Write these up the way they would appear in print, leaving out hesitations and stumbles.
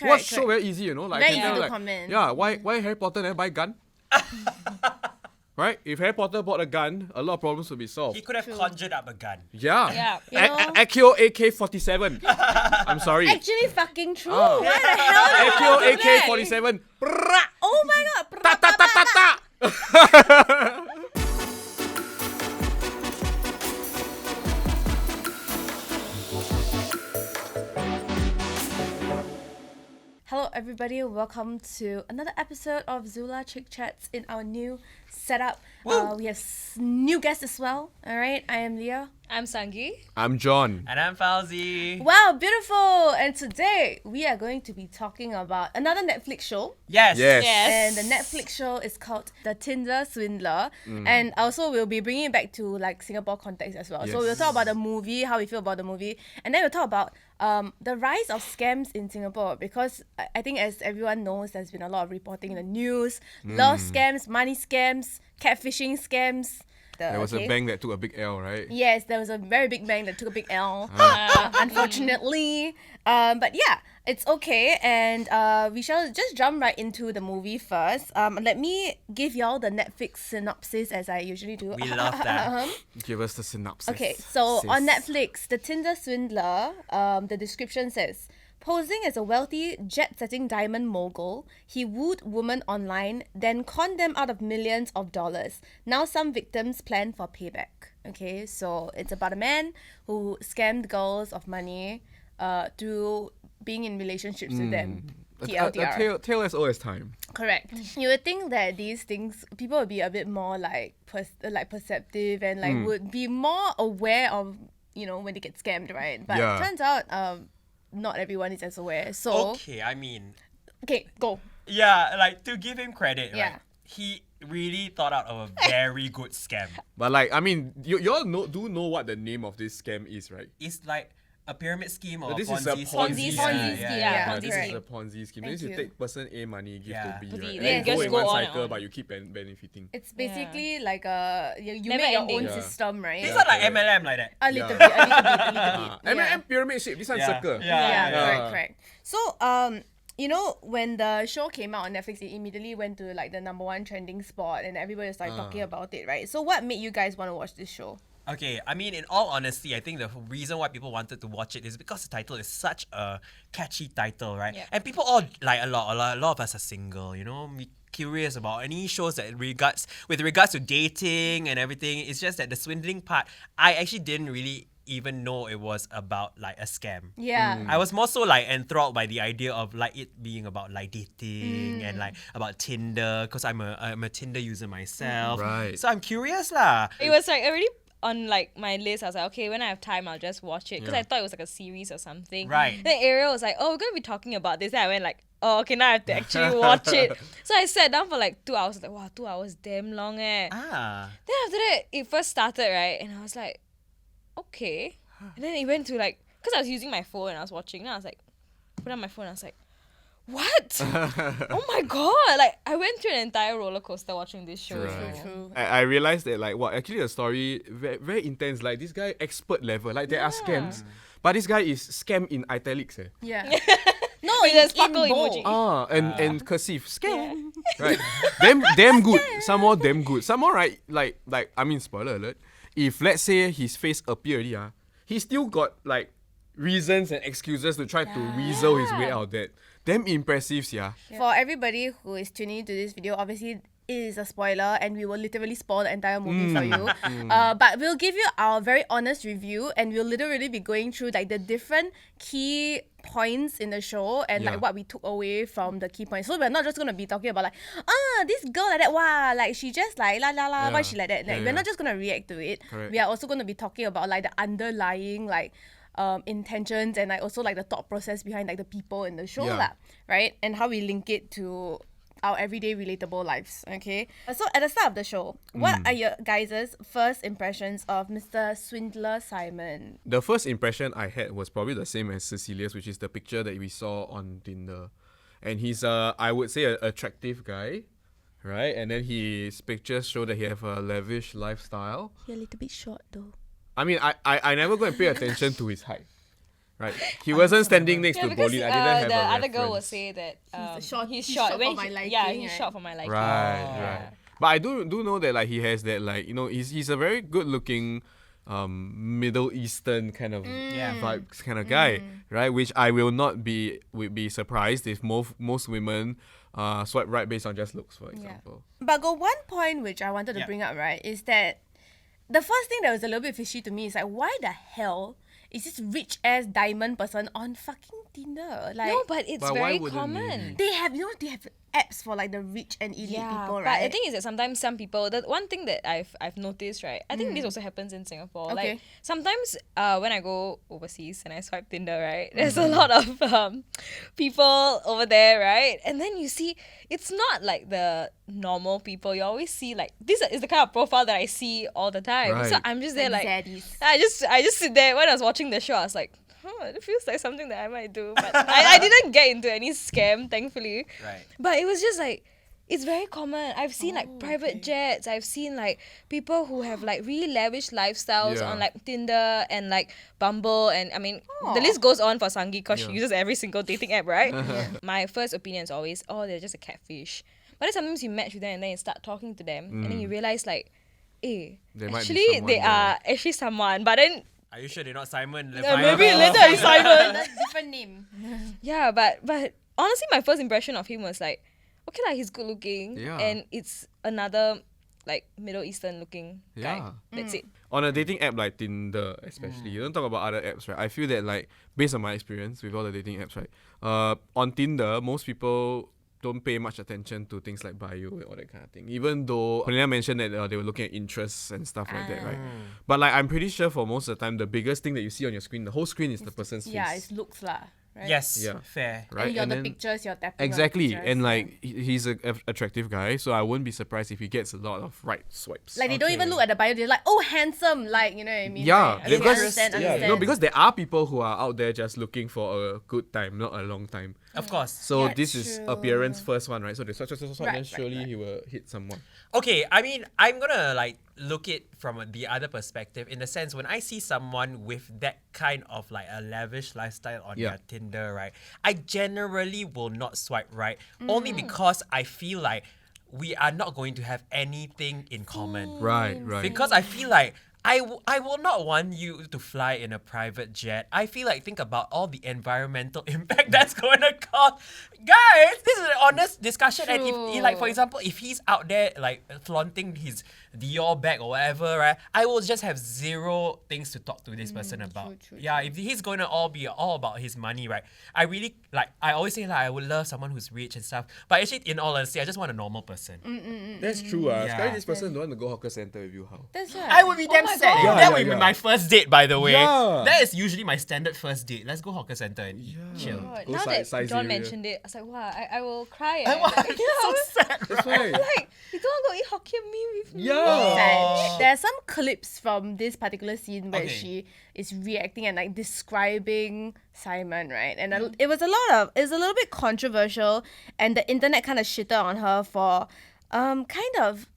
Watch show very easy, you know. Like Very I can easy tell, to like, comment. yeah, why Harry Potter never buy gun? Right? If Harry Potter bought a gun, a lot of problems would be solved. He could have conjured up a gun. Yeah. You know? Accio AK-47. I'm sorry. Actually fucking true. Ah. Why the hell did Accio you do that? AK-47. Oh my god. Ta ta ta ta ta. Hello everybody, welcome to another episode of Zula Chick Chats in our new setup. We have new guests as well. Alright, I am Leah. I'm Sangi. I'm John. And I'm Fauzi. Wow, beautiful! And today we are going to be talking about another Netflix show. Yes. Yes. And the Netflix show is called The Tinder Swindler. And also we'll be bringing it back to like Singapore context as well. So we'll Yes. talk about the movie, how we feel about the movie. And then we'll talk about the rise of scams in Singapore. Because I think as everyone knows, there's been a lot of reporting in the news. Love scams, money scams, catfishing scams. There was a bank that took a big L, right? Yes, there was a very big bang that took a big L, unfortunately. But yeah, it's okay. And we shall just jump right into the movie first. Let me give y'all the Netflix synopsis as I usually do. We love that. Give us the synopsis. Okay, so sis. on Netflix, The Tinder Swindler, the description says, posing as a wealthy, jet-setting diamond mogul, he wooed women online, then conned them out of millions of dollars. Now some victims plan for payback. Okay, so it's about a man who scammed girls of money through being in relationships with them. TLDR. A tale as old as time. Correct. You would think that these things, people would be a bit more like perceptive and like would be more aware of, you know, when they get scammed, right? But Yeah. it turns out not everyone is as aware. So Okay, I mean, okay, go. yeah, like to give him credit, Yeah. right? He really thought out of a very good scam. But like, I mean, you all do know what the name of this scam is, right? It's like a pyramid scheme or This a is a Ponzi Ponzi scheme. Ponzi scheme, yeah. This correct. is a Ponzi scheme. Thank This you you. take person A money, give Yeah. to B, To B, right? then And just go in go one on and cycle, on. but you keep benefiting. It's basically like you Never make your ending. own Yeah. system, right? These Yeah, are like correct. MLM like that. A little Yeah. bit, a little bit. M&M pyramid shape. This one Yeah. circle. Yeah. Yeah, correct. So, you know, when the show came out on Netflix, it immediately went to like the #1 trending spot, and everybody was like talking about it, right? So, what made you guys want to watch this show? Okay, I mean, in all honesty, I think the reason why people wanted to watch it is because the title is such a catchy title, right? Yeah. And people all like a lot of us are single, you know. We curious about any shows that with regards to dating and everything. It's just that the swindling part, I actually didn't really even know it was about like a scam. Yeah. I was more so like enthralled by the idea of like it being about like dating and like about Tinder because I'm a Tinder user myself. Right. So I'm curious lah. It was like already on like my list. I was like, okay, when I have time, I'll just watch it because Yeah. I thought it was like a series or something. Right. Then Ariel was like, oh, we're gonna be talking about this. Then I went like, oh, okay, now I have to actually watch it. So I sat down for like 2 hours. Like, wow, 2 hours, damn long eh. Ah. Then after that, it first started, right? And I was like, okay. And then it went to like, because I was using my phone and I was watching. Then I was like, put on my phone and I was like, what? Oh my god. Like, I went through an entire roller coaster watching this show. Right. True. I realized that like actually the story very, very intense. Like this guy expert level. Like there are scams, but this guy is scam in italics. Yeah. No, With a in sparkle bold. emoji. And cursive scam. Right. damn good. Some more damn good. Some more right. Like I mean spoiler alert. If let's say his face appear already, he still got like reasons and excuses to try to weasel his way out of that. Damn impressive, yeah. For everybody who is tuning into this video, obviously it is a spoiler and we will literally spoil the entire movie for you. But we'll give you our very honest review and we'll literally be going through like the different key points in the show and Yeah. like what we took away from the key points. So we're not just gonna be talking about like, this girl like that, wow, like she just like la la la, why Yeah. she like that? Like, Yeah, we're yeah. not just gonna react to it. Correct. We are also gonna be talking about like the underlying like intentions and like also like the thought process behind like the people in the show Yeah. lah, right? And how we link it to our everyday relatable lives, okay? So at the start of the show, what are your guys' first impressions of Mr. Swindler Simon? The first impression I had was probably the same as Cecilia's, which is the picture that we saw on Tinder. And he's I would say an attractive guy, right? And then his pictures show that he have a lavish lifestyle. You're a little bit short though. I mean, I never go and pay attention to his height. right? He wasn't standing next Yeah, to because Bolin. I didn't have the a other girl will reference. say that he's he's short short. When for my liking, yeah, he's right? short for my liking. Right, Oh. right. But I do know that like he has that like he's a very good looking Middle Eastern kind of Yeah. vibes kind of guy, right? Which I will not be surprised if most women swipe right based on just looks, for example. But got one point which I wanted to Yeah. bring up, right, is that the first thing that was a little bit fishy to me is like, why the hell is this rich ass diamond person on fucking Tinder? Like, No, but it's But why very wouldn't common. they? they have apps for like the rich and elite people, But right? the thing is that sometimes some people, the one thing that I've noticed, right, I think this also happens in Singapore. Okay. Like sometimes when I go overseas and I swipe Tinder, right, there's a lot of people over there, right, and then you see it's not like the normal people. You always see like this is the kind of profile that I see all the time. So Right. I'm just there like zaddies. I just sit there when I was watching the show. I was like, it feels like something that I might do, but I didn't get into any scam, thankfully. Right. But it was just like, it's very common. I've seen like private jets. I've seen like people who have like really lavish lifestyles Yeah. on like Tinder and like Bumble, and I mean the Aw. list goes on for Sangi because she Yeah. uses every single dating app, right? My first opinion is always, they're just a catfish. But then sometimes you match with them and then you start talking to them and then you realize like, There might be actually someone they there. are actually someone. But then Are you sure they're not Simon? maybe later it's Simon. That's different name. Yeah, but honestly, my first impression of him was like, okay, like he's good looking, Yeah. and it's another like Middle Eastern looking guy. Yeah. That's it. On a dating app like Tinder, especially, you don't talk about other apps, right? I feel that like based on my experience with all the dating apps, right? On Tinder, most people don't pay much attention to things like bio and all that kind of thing. Even though Cornelia mentioned that they were looking at interests and stuff like that, right? But like I'm pretty sure for most of the time, the biggest thing that you see on your screen, the whole screen is the person's Yeah, face. it's looks lah. Right? Yes. Yeah. Fair. Right? And you're the then- pictures, you're tapping. on the Exactly, pictures, and yeah. like he's a attractive guy, so I wouldn't be surprised if he gets a lot of right swipes. Like they don't even Okay. look at the bio, they're like, oh, handsome, like, you know what I mean? Yeah, Right? Okay, because understand. no, because there are people who are out there just looking for a good time, not a long time. Of course. So Yeah, this is true. appearance first one, right? So they swipe, Right, then surely right. he will hit someone. Okay, I mean, I'm gonna like look it from the other perspective in the sense when I see someone with that kind of like a lavish lifestyle on Yeah. their Tinder, right? I generally will not swipe right only because I feel like we are not going to have anything in common. Right, right. Because I feel like I will not want you to fly in a private jet. I feel like think about all the environmental impact that's going to cause. Guys, this is an honest discussion. And if, like, for example, if he's out there, like, flaunting his Dior bag or whatever, right, I will just have zero things to talk to this person about. true, Yeah, if he's going to be all about his money, right, I really, like, I always say, like, I would love someone who's rich and stuff. But actually, in all honesty, I just want a normal person. That's true. Yeah. Sekali this person don't want to go hawker center with you. How? That's right. I would be damn my sad. God. That Yeah, would yeah, be yeah. my first date, by the way. Yeah. That is usually my standard first date. Let's go hawker center and chill. God, Go now that size John area. mentioned it, I was like, wow, I will cry. So sad, That's right? right. Like, you don't want to go eat Hokkien Mee with me? Yeah. Sad. There are some clips from this particular scene where Okay. she is reacting and like describing Simon, right? And it was a little bit controversial, and the internet kind of shitted on her for kind of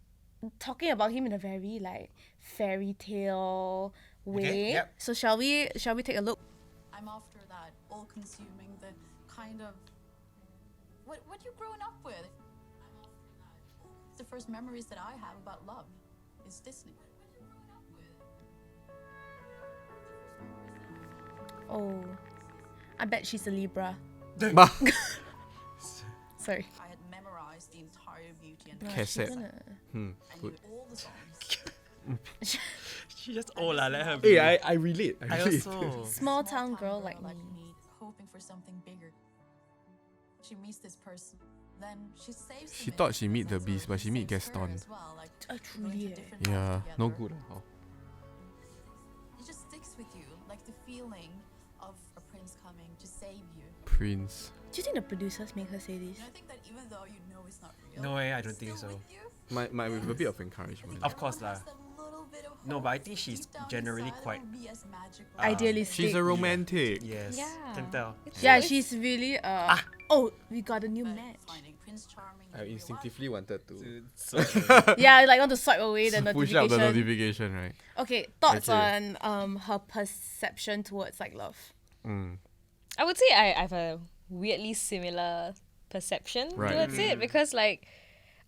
talking about him in a very like fairy tale way. yep. So shall we take a look? I'm after that all-consuming, the kind of what you grown up with. The first memories that I have about love is Disney. Oh, I bet she's a Libra. Sorry. I had memorized the entire Beauty and Cassette. Beast. I knew Good. all the songs. She just let her Hey, I relate. I relate. also. Small town girl like me. hoping for something bigger. She meets this person, then she saves. She thought she meet the Beast, but she meet Gaston. truly, eh. Yeah, no good. How? It just sticks with you, like the feeling of a prince coming to save you. Prince. Do you think the producers make her say this? And I think that even though you know it's not real, No way, I don't it's think still so. with you. My with a bit of encouragement. Of course lah. Just a little bit of No, hope but I think that she's deep down generally inside quite, it'll be as magical Idealistic. She's a romantic. Yes, Yeah. can tell. Yeah, she's really Oh, we got a new but match. finding Prince Charming in I real life, instinctively wanted to Yeah, like want to swipe away the push up the notification. notification, right? Okay, thoughts Okay. on her perception towards like love. I would say I have a weirdly similar perception Right. towards it because like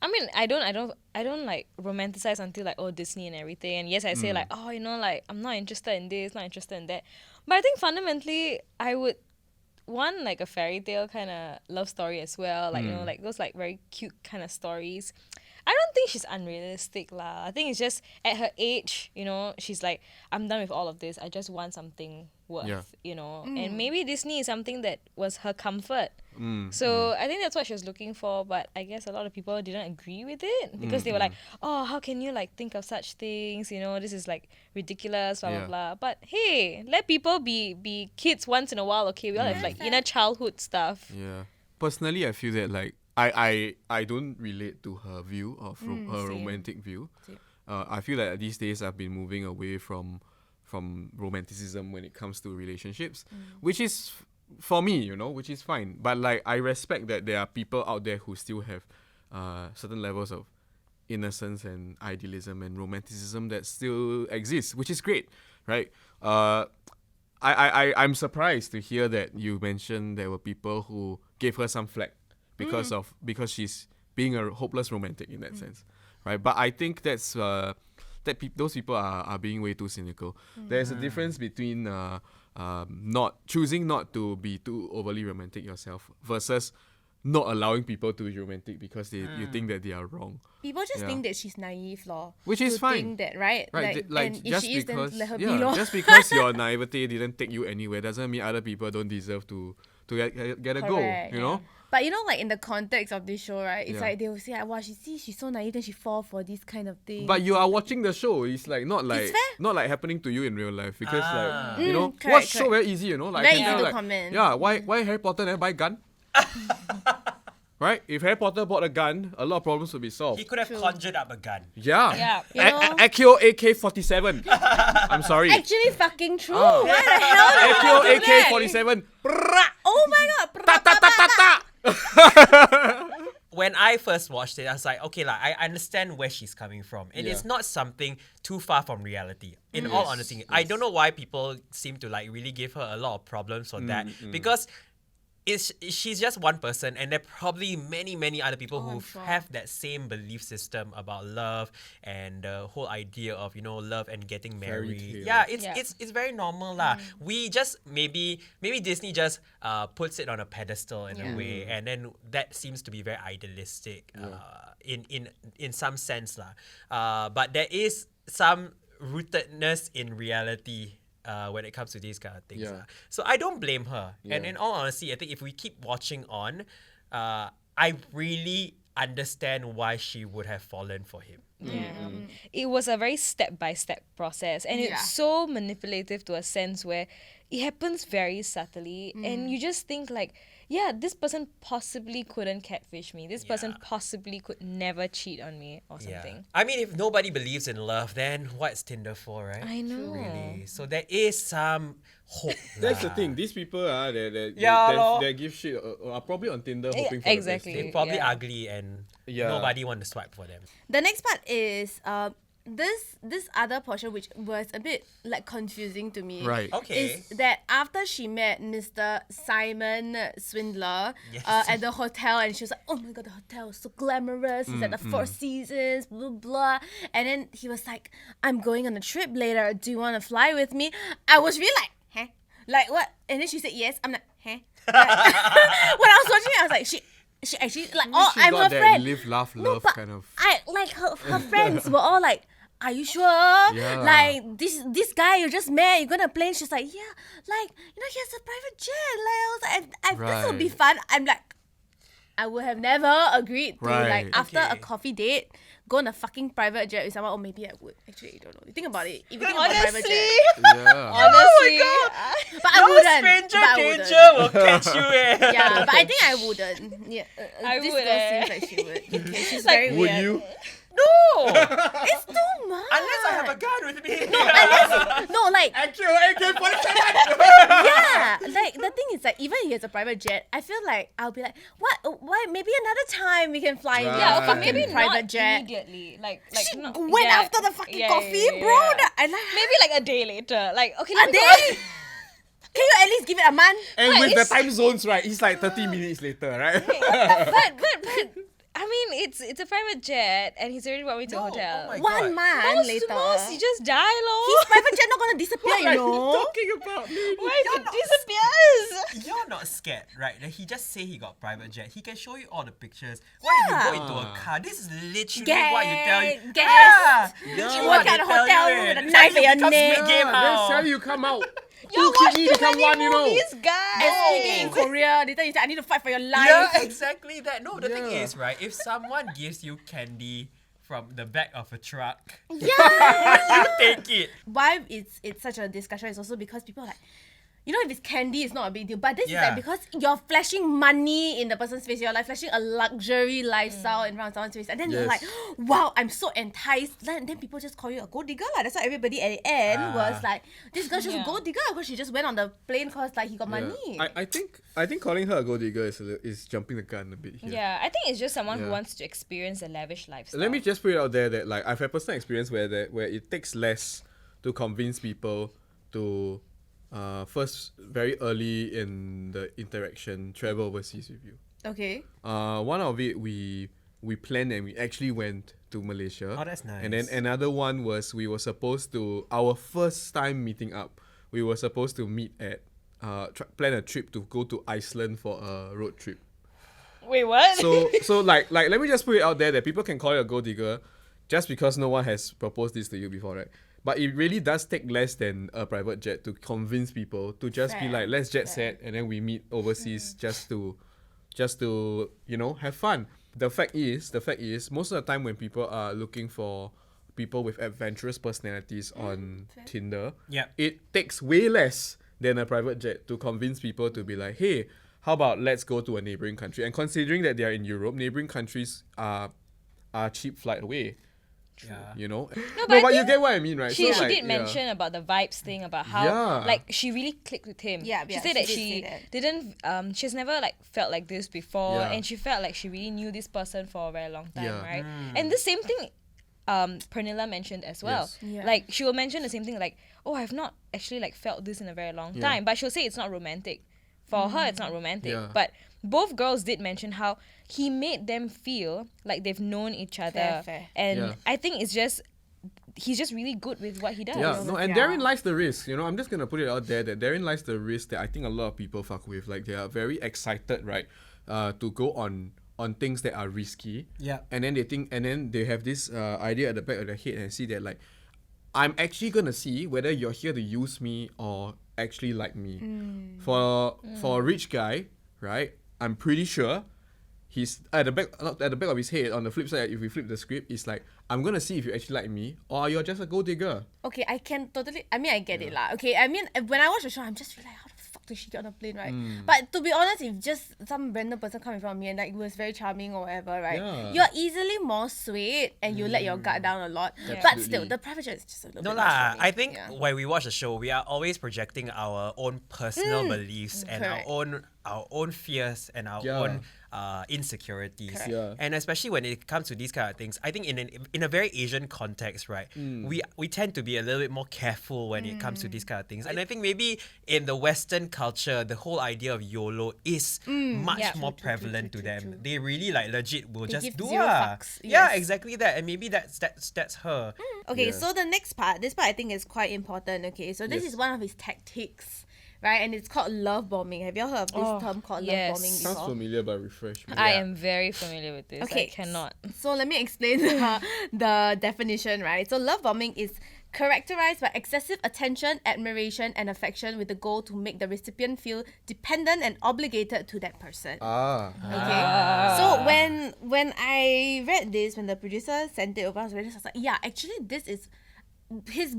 I mean I don't like romanticize until like oh Disney and everything, and yes I say like oh you know like I'm not interested in this, not interested in that, but I think fundamentally I would want like a fairy tale kind of love story as well, like you know like those like very cute kind of stories. I don't think she's unrealistic lah. I think it's just at her age, you know, she's like, I'm done with all of this. I just want something worth, Yeah. you know. And maybe Disney is something that was her comfort. So I think that's what she was looking for. But I guess a lot of people didn't agree with it because they were like, oh, how can you like think of such things? You know, this is like ridiculous, blah, Yeah. blah, blah. But hey, let people be kids once in a while, okay? We all have like inner childhood stuff. Yeah. Personally, I feel that like I don't relate to her view of her same. romantic view. Same. I feel like these days I've been moving away from romanticism when it comes to relationships, which is for me, you know, which is fine. But like I respect that there are people out there who still have certain levels of innocence and idealism and romanticism that still exists, which is great, right? I'm surprised to hear that you mentioned there were people who gave her some flack because she's being a hopeless romantic in that sense, right? But I think that's those people are being way too cynical. There's a difference between choosing not to be too overly romantic yourself versus not allowing people to be romantic because you think that they are wrong. People just Yeah. think that she's naive, lor. Which is to fine. think that, right? Right, and if just she is, because then let her be, lor. just because your naivety didn't take you anywhere doesn't mean other people don't deserve to get a go. Correct, You know, But you know, like in the context of this show, right? It's Yeah. like they will say, like, wow, she's so naive, then she fall for this kind of thing. but you are watching the show. It's like not like fair. not like happening to you in real life because like you know correct, watch show correct. very easy. You know, like Very I can easy tell, to like, comment. Yeah, why Harry Potter never buy gun? Right? If Harry Potter bought a gun, a lot of problems would be solved. He could have conjured up a gun. Yeah. Yeah. You know? Accio AK-47. I'm sorry. Actually, fucking true. Ah. Why the hell did Accio you do that? AK-47. Oh my god. Ta ta ta ta ta. When I first watched it, I was like, okay, like, I understand where she's coming from. And Yeah. it's not something too far from reality. In all honesty, I don't know why people seem to like really give her a lot of problems for that. Because she's just one person, and there are probably many other people who sure. have that same belief system about love and the whole idea of, you know, love and getting Fairy married. tale. Yeah, Yeah. it's very normal lah. We just maybe Disney just puts it on a pedestal in a way, and then that seems to be very idealistic in some sense lah. But there is some rootedness in reality when it comes to these kind of things. Yeah. So I don't blame her. And Yeah. in all honesty, I think if we keep watching on, I really understand why she would have fallen for him. It was a very step-by-step process, and Yeah. it's so manipulative to a sense where it happens very subtly, and you just think like, yeah, this person possibly couldn't catfish me. This person Yeah. possibly could never cheat on me or Yeah. something. I mean, if nobody believes in love, then what's Tinder for, right? I know. Really. So there is some hope. That's the lah. thing. These people Yeah, lor. they give shit are probably on Tinder hoping for exactly. the They're best. probably Yeah. ugly and Yeah. nobody want to swipe for them. The next part is this other portion which was a bit like confusing to me. Right. Okay. Is that after she met Mr. Simon Swindler Yes. at the hotel, and she was like, oh my god, the hotel is so glamorous, it's at the Four Seasons, blah blah, and then he was like, I'm going on a trip later, do you want to fly with me? I was really like, huh? Like what? And then she said yes. I'm like, huh? Like, when I was watching it, I was like, she actually like, oh, She I'm got her that friend. live, laugh, No, love but kind of. I like her friends were all like, are you sure? Yeah. Like this guy you just met, you're gonna plane? She's like, yeah, like he has a private jet. Like I was like, this will be Right. fun. I'm like, I would have never agreed to Right. like after a Okay. coffee date go on a fucking private jet with someone. Or maybe I would. Actually, I don't know. You think about it. If you think about private Honestly, jet, Yeah. honestly, but I No wouldn't. stranger but I wouldn't. danger will catch you. Yeah, but I think I wouldn't. Yeah, I this would, girl eh. seems like she would. Okay, she's Like, very Would weird. you? No, It's too much. unless I have a gun with me. No, like Accio AK-47. yeah, like the thing is like even if he has a private jet, I feel like I'll be like, what? Why? Maybe another time we can fly in Right. the yeah, okay, fucking maybe private not jet. immediately. Like She not, went yeah, after the fucking yeah, coffee, yeah, bro. yeah. I like Maybe like a day later. Like okay, a let me go day. Can you at least give it a month? And with the time zones, right? It's like 30 minutes later, right? But I mean, it's a private jet, and he's already brought me to a hotel. oh my One God. month Most later. to most, you just die, lor. His private jet not gonna disappear, What are you you know. talking about, lady? Why it disappears? You're not scared, right? That he just say he got private jet. He can show you all the pictures. Why you go into a car? This is literally what you tell you. Gas. Yeah. You work at a hotel room with a knife in your neck. Game Then sell you come out. You Two watch kidney too become many one, you know. movies, guys. Escaping in Korea, later you say I need to fight for your life. Yeah, exactly that. No, the thing Yeah. is, right, if someone gives you candy from the back of a truck, Yeah. you take it. Why it's such a discussion is also because people are like, you know, if it's candy, it's not a big deal. But this is Yeah. like because you're flashing money in the person's face. You're like flashing a luxury lifestyle in front of someone's face. And then you're Yes. like, wow, I'm so enticed. Then people just call you a gold digger. That's why everybody at the end was like, this girl's just a Yeah. gold digger because she just went on the plane because like he got Yeah. money. I think calling her a gold digger is jumping the gun a bit here. Yeah, I think it's just someone who Yeah. wants to experience a lavish lifestyle. Let me just put it out there that like I've had personal experience where it takes less to convince people to first very early in the interaction travel overseas with you. Okay. One of it we planned and we actually went to Malaysia. Oh, that's And then nice. another one was we were supposed to our first time meeting up. We were supposed to meet at plan a trip to go to Iceland for a road trip. Wait, what? So like let me just put it out there that people can call you a gold digger just because no one has proposed this to you before, right? But it really does take less than a private jet to convince people to just be Fair, like, let's jet set and then we meet overseas just to have fun. The fact is most of the time when people are looking for people with adventurous personalities on Tinder, Yep. it takes way less than a private jet to convince people to be like, hey, how about let's go to a neighboring country? And considering that they are in Europe, neighboring countries are cheap flight away. Yeah. You know? No, but I but you think get what I mean, right? She So, like, did mention about the vibes thing, about how Yeah. like she really clicked with him. Yeah, she yeah, said that she she did say that. didn't she's never like felt like this before, Yeah. and she felt like she really knew this person for a very long time, Yeah. right? And the same thing Pernilla mentioned as well. Yes. Yeah. Like she will mention the same thing, like, oh, I've not actually like felt this in a very long time, but she'll say it's not romantic. For her, it's not romantic. Yeah. But both girls did mention how he made them feel like they've known each other, Fair. and Yeah. I think it's just he's just really good with what he does. Yeah, no, and Yeah. therein lies the risk. You know, I'm just gonna put it out there that therein lies the risk that I think a lot of people fuck with. Like they are very excited, right, to go on things that are risky. Yeah. And then they have this idea at the back of their head and see that like, I'm actually gonna see whether you're here to use me or actually like me. For a rich guy, right, I'm pretty sure he's at the back of his head. On the flip side, if we flip the script, it's like, I'm gonna see if you actually like me or you're just a gold digger. Okay, I can totally. I mean, I get it lah. Okay, I mean, when I watch the show, I'm just really like, how the fuck did she get on a plane, right? But to be honest, if just some random person come in front of me and like it was very charming or whatever, right? Yeah. You're easily more swayed and you let your guard down a lot. But Absolutely. still, the private jet is just a little No bit much lah. for me. I think Yeah. when we watch the show, we are always projecting our own personal beliefs and correct. our own fears and our Yeah. own insecurities. Correct. Yeah. And especially when it comes to these kind of things, I think in a very Asian context, right, we tend to be a little bit more careful when it comes to these kind of things. And I think maybe in the Western culture, the whole idea of YOLO is much Yeah. more prevalent to them. They really like legit will They just give do zero ah. fucks. Yeah, Yes. exactly that. And maybe that's her. Okay, Yeah. so the next part, this part I think is quite important. Okay, so this Yes. is one of his tactics, right? And it's called love bombing. Have you all heard of this Oh, term called yes. love bombing Sounds before? familiar, but refresh me. I Yeah. am very familiar with this. Okay, I cannot. So let me explain the definition, right? So love bombing is characterized by excessive attention, admiration, and affection with the goal to make the recipient feel dependent and obligated to that person. Okay. So when I read this, when the producer sent it over, I was like, yeah, actually this is his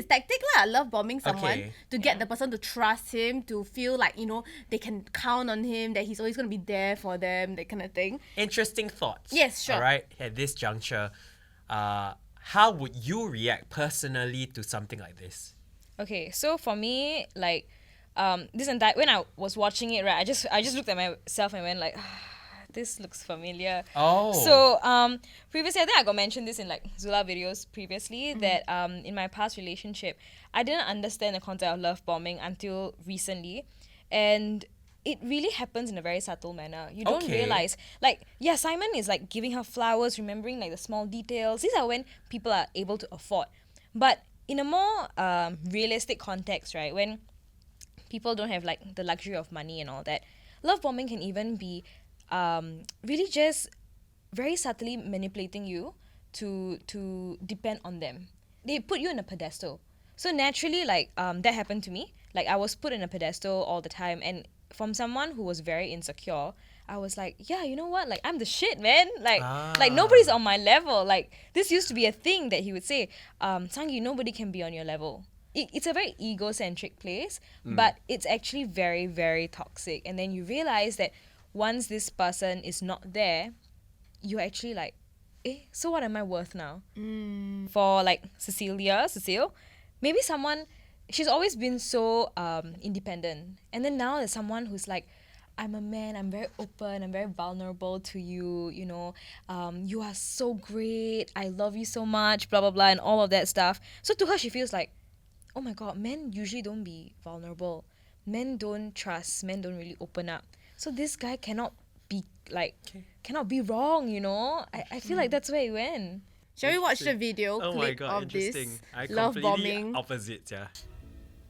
tactic lah, love bombing someone Okay. to get the person to trust him, to feel like, you know, they can count on him, that he's always gonna be there for them, that kind of thing. Interesting thoughts. Yes, sure. All right, at this juncture, how would you react personally to something like this? Okay, so for me, like, this entire when I was watching it, right, I just looked at myself and went like, this looks familiar. Oh. So previously, I think I got mentioned this in like Zula videos previously that in my past relationship, I didn't understand the concept of love bombing until recently, and it really happens in a very subtle manner. You don't Okay. realize, like, yeah, Simon is like giving her flowers, remembering like the small details. These are when people are able to afford. But in a more realistic context, right, when people don't have like the luxury of money and all that, love bombing can even be really just very subtly manipulating you to depend on them. They put you in a pedestal. So naturally, like that happened to me. Like I was put in a pedestal all the time, and from someone who was very insecure, I was like, yeah, you know what? Like I'm the shit, man. Like nobody's on my level. Like this used to be a thing that he would say, Sangi, nobody can be on your level. It's a very egocentric place, but it's actually very, very toxic. And then you realize that once this person is not there, you're actually like, so what am I worth now? For like Cecile, maybe someone, she's always been so independent. And then now there's someone who's like, I'm a man, I'm very open, I'm very vulnerable to you, you know, you are so great, I love you so much, blah, blah, blah, and all of that stuff. So to her, she feels like, oh my God, men usually don't be vulnerable. Men don't trust, men don't really open up. So this guy cannot be like, cannot be wrong, you know? I feel like that's where he went. Shall we watch the video Oh my clip god, of this interesting. I love completely bombing? opposite, yeah.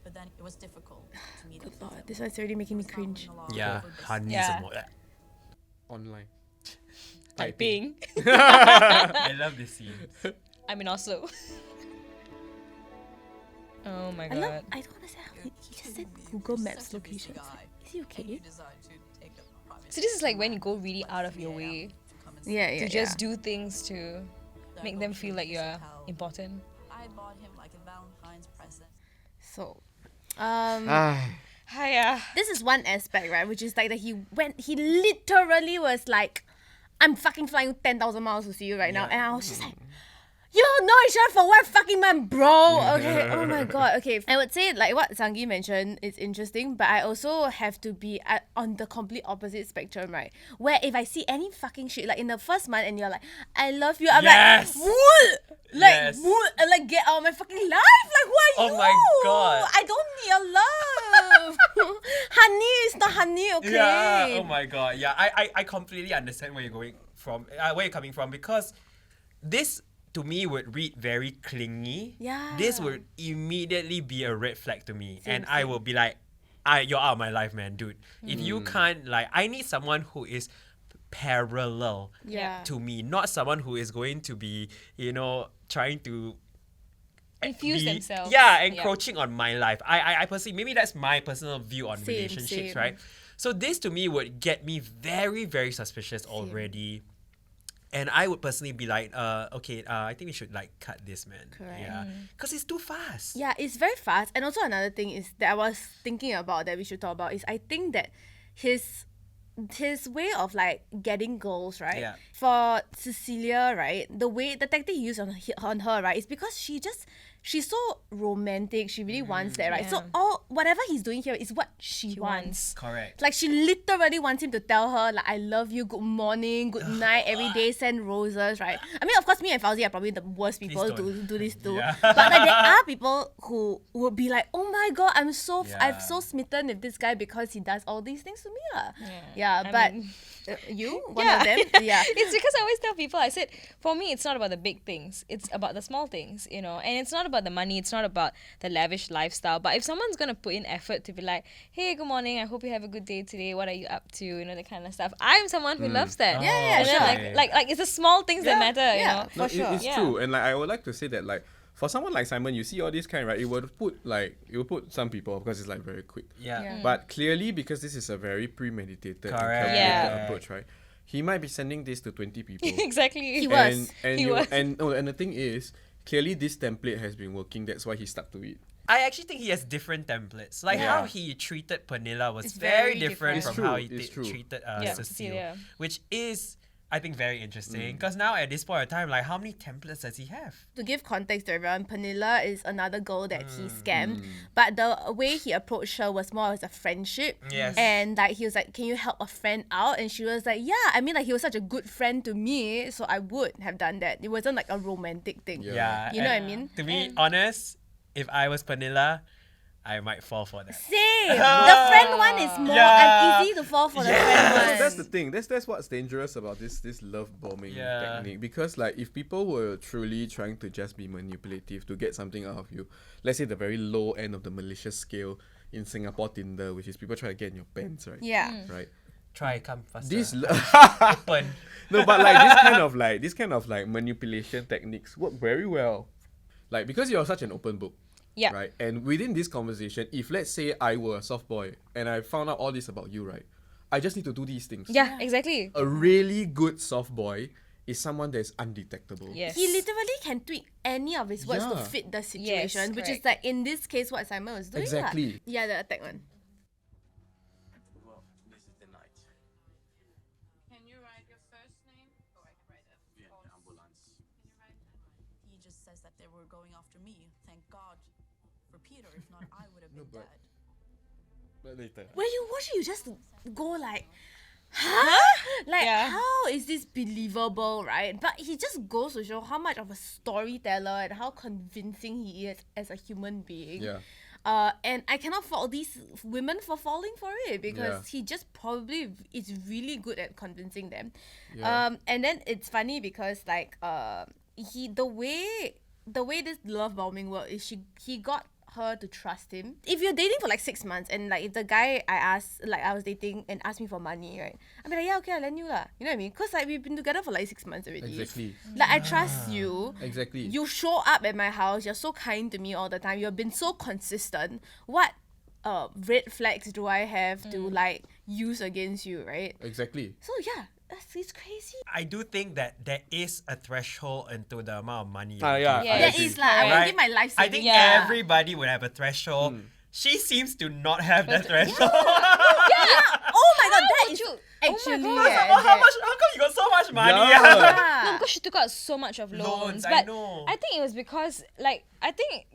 But then it was difficult to meet up with Lord, him. this one's already making me I was traveling cringe. a lot Yeah, over business. honey Yeah. semua. Online. Typing. I love this scene. I'm in Oslo. Oh my I God. don't understand how he just said Google Maps locations. Is he okay? So this is like when you go really out of your way Yeah, yeah, to just do things to make them feel like you're important. I bought him like a Valentine's present. So, Hiya. this is one aspect, right? Which is like that he literally was like, I'm fucking flying 10,000 miles to see you right now. And I was just like, you don't know each other for 1 month, bro. Okay. Oh my god. Okay. I would say like what Sangi mentioned is interesting, but I also have to be on the complete opposite spectrum, right? Where if I see any fucking shit like in the first month and you're like, I love you, I'm Yes. like, what? Like, Yes. what? Like, get out of my fucking life. Like, who are you? Oh my God. I don't need your love. Honey is not honey, okay? Yeah. Oh my god. Yeah. I completely understand where you're going from. Where you're coming from, because this to me would read very clingy. Yeah. This would immediately be a red flag to me, and I same. will be like, you're out of my life, man, dude. If you can't, like, I need someone who is parallel Yeah. to me, not someone who is going to be, trying to Infuse be- themselves. Yeah, encroaching on my life. I personally, maybe that's my personal view on Same, relationships, same. right? So this to me would get me very, very suspicious already. And I would personally be like, okay, I think we should like cut this, man. Correct. Yeah, because it's too fast. Yeah, it's very fast. And also another thing is that I was thinking about that we should talk about is I think that his way of like getting girls, right? Yeah. For Cecilia, right? The tactic he used on her, right, is because she's so romantic. She really wants that, right? So Yeah. whatever he's doing here is what she wants. Correct. Like she literally wants him to tell her like I love you, good morning, good night, every day, send roses, right? I mean, of course, me and Fauzi are probably the worst people to don't. do this to. Yeah. But like there are people who would be like, oh my god, I'm so Yeah. smitten with this guy because he does all these things to me, lah. I But mean- you one of them, yeah. It's because I always tell people, I said, for me, it's not about the big things. It's about the small things, you know. And it's not about the money. It's not about the lavish lifestyle. But if someone's going to put in effort to be like, hey, good morning. I hope you have a good day today. What are you up to? You know, that kind of stuff. I'm someone who loves that. Yeah, yeah, And then, sure. like it's the small things that matter, you know. for sure. It's Yeah. true, and like I would like to say that like for someone like Simon, you see all this kind, right? It will put some people because it's like very quick. Yeah. Yeah. But clearly, because this is a very premeditated and Correct. calculated Yeah. approach, right? He might be sending this to 20 people. Exactly. He was. And He you, was. and the thing is, clearly this template has been working. That's why he stuck to it. I actually think he has different templates. Like Yeah. how he treated Pernilla was It's very very different different. from how he It's true. treated Yeah, Cecile, Cecilia. which is I think very interesting because now at this point of time, like how many templates does he have? To give context to everyone, Pernilla is another girl that he scammed, but the way he approached her was more as a friendship. Yes. And like he was like, "Can you help a friend out?" And she was like, "Yeah, I mean like he was such a good friend to me, so I would have done that. It wasn't like a romantic thing." Yeah. You know what I and mean? To be honest, if I was Pernilla, I might fall for that. Same. The friend one is more uneasy to fall for the friend So one. that's the thing. That's what's dangerous about this love bombing Yeah. technique. Because like if people were truly trying to just be manipulative to get something out of you, let's say the very low end of the malicious scale in Singapore Tinder, which is people try to get in your pants, right? Yeah. Right. Try come faster. This Open. no, but like this kind of like manipulation techniques work very well. Like because you're such an open book. Yeah. Right. And within this conversation, if let's say I were a soft boy and I found out all this about you, right? I just need to do these things. Yeah, exactly. A really good soft boy is someone that's undetectable. Yes. He literally can tweak any of his words to Yeah. fit the situation, which is correct. like in this case what Simon was doing. Exactly. Yeah, the attack one. Well, this is the night. Can you write your first name? Oh, I can write it. Yeah, the ambulance. He just says that they were going after me. Thank God for Peter. If not, I would have been but- dead. But later. When you watch it, you just go like, huh? Like, Yeah. how is this believable, right? But he just goes to show how much of a storyteller and how convincing he is as a human being. Yeah. And I cannot fault these women for falling for it because Yeah. he just probably is really good at convincing them. Yeah. And then it's funny because like the way this love bombing worked is he got her to trust him. If you're dating for like 6 months and like if the guy I was dating and asked me for money, right? I'd be like, yeah, okay, I'll lend you lah. You know what I mean? Because like we've been together for like 6 months already. Exactly. Like I trust you. Exactly. You show up at my house. You're so kind to me all the time. You've been so consistent. What red flags do I have to like use against you, right? Exactly. So yeah, it's crazy. I do think that there is a threshold into the amount of money. you Yeah. give. I Yes. There agree. is lah. I will Right? give my life I savings. think Yeah. everybody would have a threshold. She seems to not have that threshold. Oh my god, that is you- oh my actually God. yeah, How come you got so much money? Yeah. No, yeah. because she took out so much of loans. Loans, I but know. I think it was because, like, I think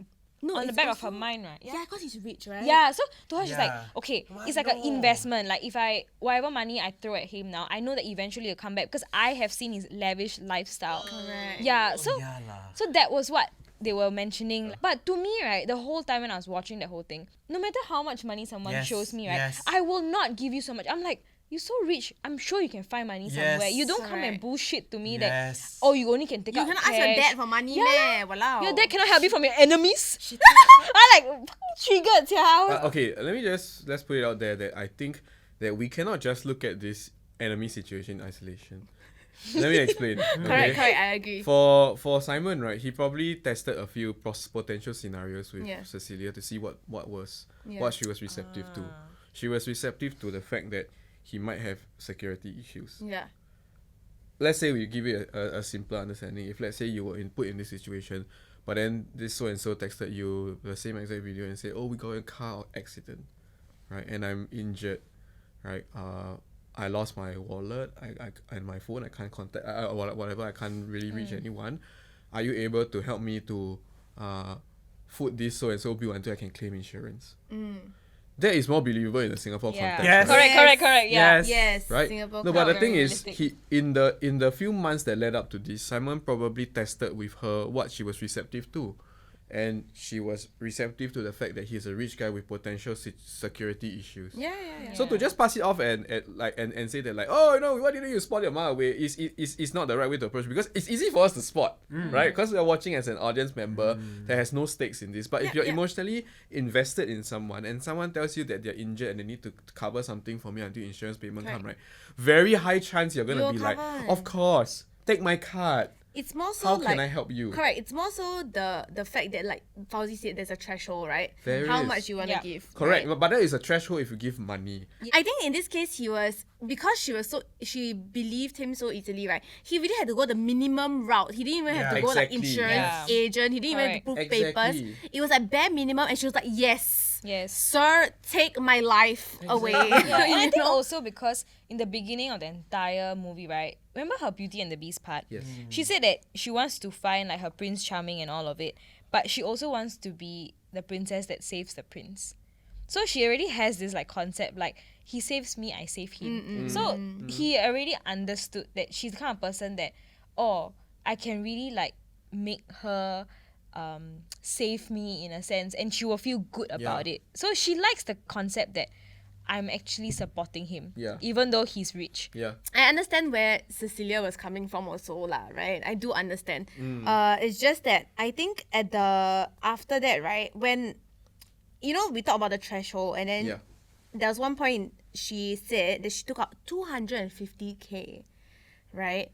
No, on the it's back of her also- mind, right? Yeah, because he's rich, right? Yeah, so to her, she's like, Yeah. okay, Well, it's like an no. investment. Like, if whatever money I throw at him now, I know that eventually it'll come back because I have seen his lavish lifestyle. Correct. Yeah, so Yeah lah. so that was what they were mentioning. But to me, right, the whole time when I was watching that whole thing, no matter how much money someone Yes, shows me, right, yes. I will not give you so much. I'm like, you're so rich. I'm sure you can find money somewhere. You don't come and Correct. bullshit to me Yes. that, oh, you only can take You out cannot cash. ask your dad for money, Yeah. meh? Walao. Your dad cannot help you from your enemies. I like fucking triggered, yeah. Okay, let's put it out there that I think that we cannot just look at this enemy situation in isolation. Let me explain. Correct, I agree. For Simon, right, he probably tested a few potential scenarios with Yeah. Cecilia to see what Yeah. she was receptive to. She was receptive to the fact that he might have security issues. Yeah. Let's say we give it a simpler understanding. If let's say you were put in this situation, but then this so and so texted you the same exact video and say, "Oh, we got in a car accident, right? And I'm injured, right? I lost my wallet, I and my phone. I can't contact whatever. I can't really reach anyone. Are you able to help me to foot this so and so bill until I can claim insurance?" That is more believable in the Singapore Yeah. context. Yes. right? Correct. Yeah. Yes. Yes. Right? Singapore. No, but the crowd. thing is, realistic. he in the few months that led up to this, Simon probably tested with her what she was receptive to, and she was receptive to the fact that he's a rich guy with potential security issues. Yeah. So to just pass it off and say that like, oh no, why didn't you spot your mile away is not the right way to approach, because it's easy for us to spot, right? Because we're watching as an audience member that has no stakes in this. But if you're emotionally invested in someone and someone tells you that they're injured and they need to cover something for me until insurance payment come, right? Very high chance you're gonna You'll be like, cover. of course, take my card. It's more so How like, can I help you? Correct. It's more so the fact that like Fauzi said, there's a threshold, right? There How is. much you want to Yeah. give. Correct, right? but that is a threshold if you give money. I think in this case he was, because she believed him so easily, right? He really had to go the minimum route. He didn't even have Yeah. to go like Exactly. insurance Yeah. agent. He didn't even have to prove Exactly. papers. It was like bare minimum, and she was like, yes. Yes. Sir, take my life away. Yeah, and I You think know? also because in the beginning of the entire movie, right? Remember her Beauty and the Beast part? Yes. She said that she wants to find like her Prince Charming and all of it, but she also wants to be the princess that saves the prince. So she already has this like concept like he saves me, I save him. So he already understood that she's the kind of person that, oh, I can really like make her save me in a sense, and she will feel good about it. So she likes the concept that I'm actually supporting him, Yeah. even though he's rich. Yeah. I understand where Cecilia was coming from also lah, right? I do understand. It's just that I think after that, right, when we talk about the threshold, and then Yeah. there was one point she said that she took out 250K, right?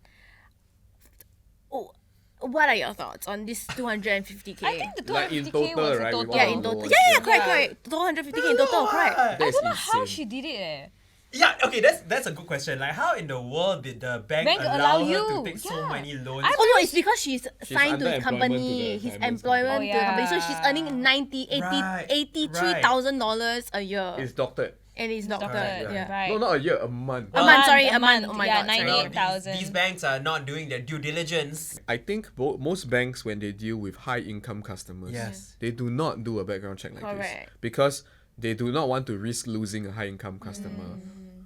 Oh, what are your thoughts on this 250K? I think the Like in 250K total, was right, the with total. all yeah, the in total. awards, Yeah, yeah. correct. 250K in total, correct. I That's don't know how insane. she did it. Yeah, okay, that's a good question. Like, how in the world did the bank, Bank allow allow her you? to take so Yeah. many loans? Oh no, it's because she's signed to under his employment to company, the his Simon's employment company. to the company. So she's Oh, earning Right, $83,000 a year. It's doctored. And it's doctored. Right, Yeah. Right. No, not a year, a month. A month, sorry, a month. Oh my yeah, God, sorry. You know, 98,000. these banks are not doing their due diligence. I think most banks, when they deal with high income customers, Yes. they do not do a background check like this Correct. because they do not want to risk losing a high income customer.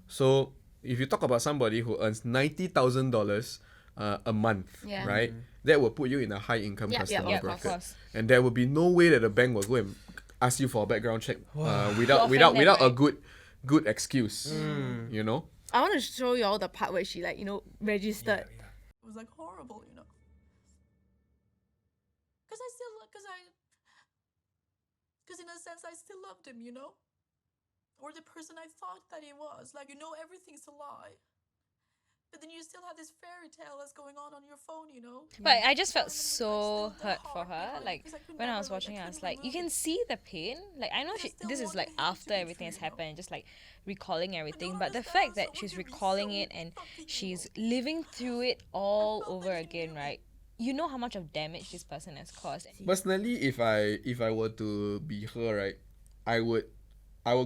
So if you talk about somebody who earns $90,000 a month, Yeah. right, that will put you in a high income Yep, customer yep, of bracket, course. and there will be no way that the bank will go and ask you for a background check without To offend them, a right? good excuse. You know. I want to show you all the part where she registered. It was like horrible, you know. Because in a sense, I still loved him, you know? Or the person I thought that he was. Like, everything's a lie. But then you still have this fairy tale that's going on your phone, you know? But I just felt But so still the hurt for heart her. behind it, Like because I could when I never, was watching it, I was couldn't like, you can remove it. see the pain. Like I know But I still this is like wanted him to after be everything has free, you know? happened, and just like recalling everything. don't But the understand fact that someone she's can be recalling so it and fucking she's evil. living through it all felt over like she again, knew right? You know how much of damage this person has caused. Personally, if I were to be her, right, I would